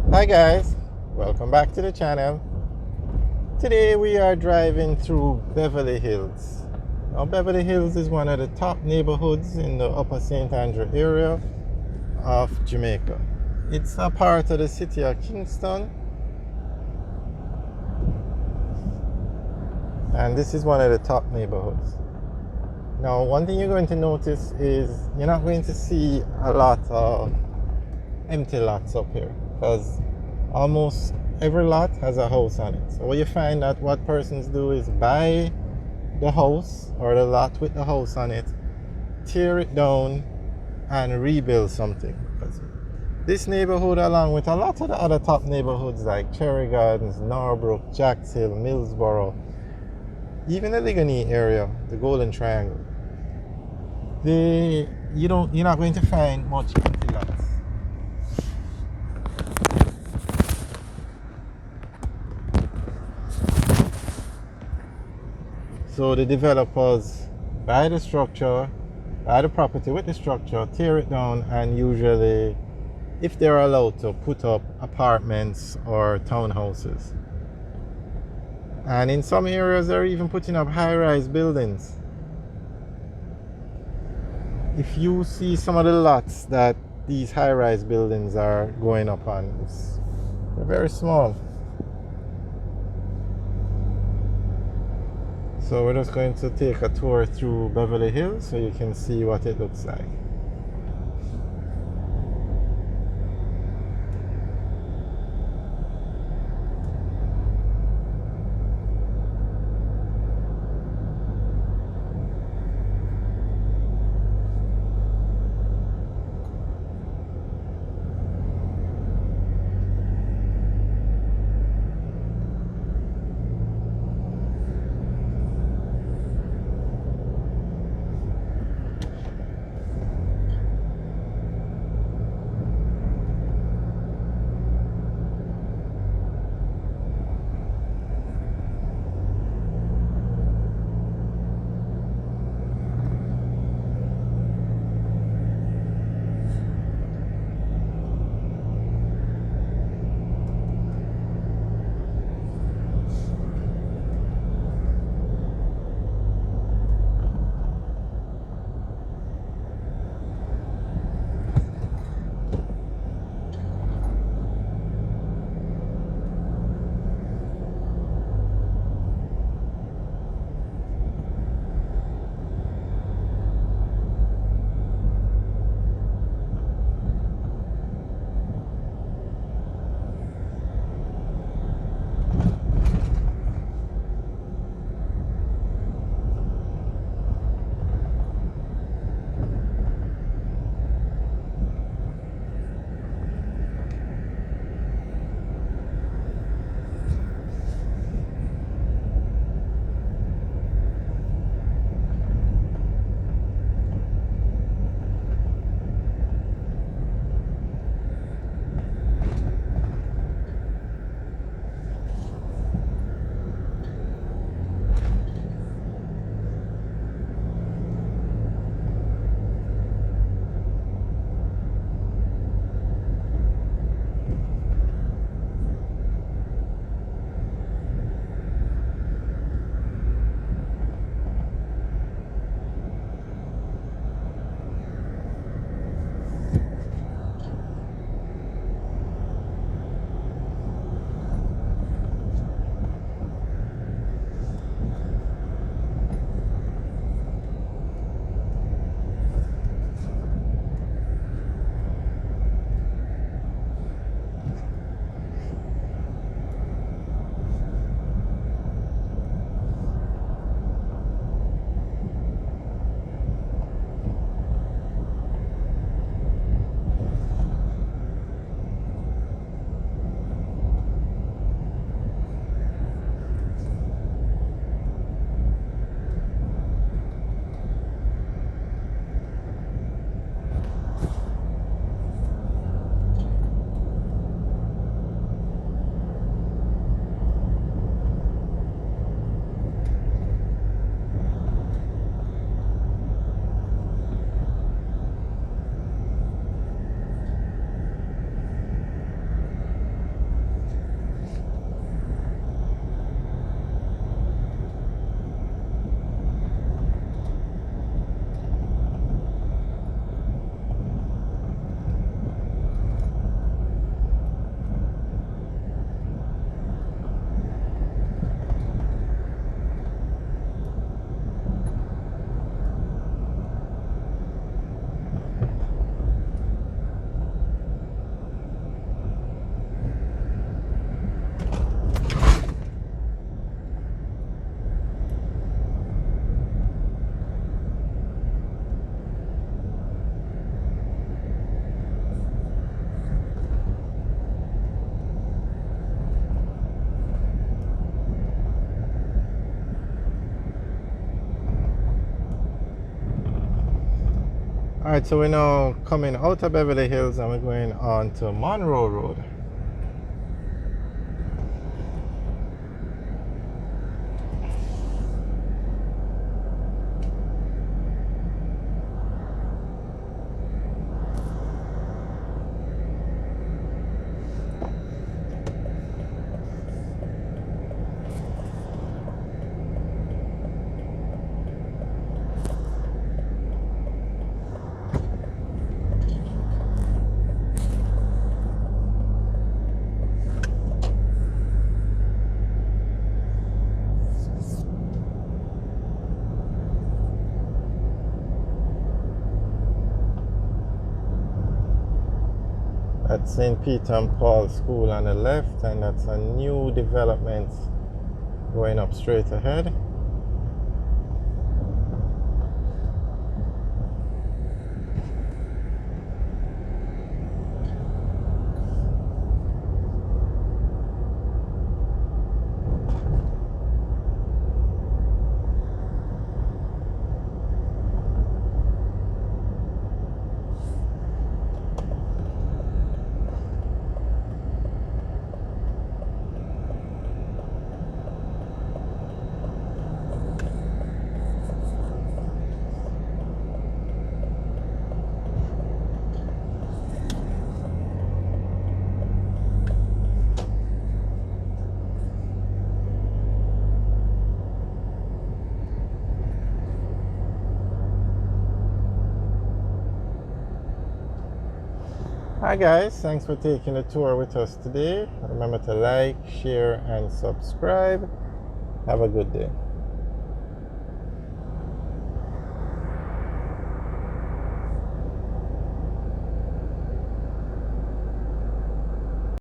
Hi guys, welcome back to the channel. Today we are driving through Beverly Hills. Now Beverly Hills is one of the top neighborhoods in the Upper St. Andrew area of Jamaica. It's a part of the city of Kingston, and this is one of the top neighborhoods. Now one thing you're going to notice is you're not going to see a lot of empty lots up here, because almost every lot has a house on it. So what you find that what persons do is buy the house or the lot with the house on it, tear it down, and rebuild something. Because this neighborhood, along with a lot of the other top neighborhoods like Cherry Gardens, Norbrook, Jacks Hill, Millsboro, even the Ligonier area, the Golden Triangle, you're not going to find much empty lots. So the developers buy the structure, buy the property with the structure, tear it down, and usually, if they're allowed to, put up apartments or townhouses. And in some areas, they're even putting up high-rise buildings. If you see some of the lots that these high-rise buildings are going up on, they're very small. So we're just going to take a tour through Beverly Hills so you can see what it looks like. Alright, so we're now coming out of Beverly Hills and we're going on to Monroe Road. That's St. Peter and Paul School on the left, and that's a new development going up straight ahead. Hi guys, thanks for taking the tour with us today. Remember to like, share and subscribe. Have a good day.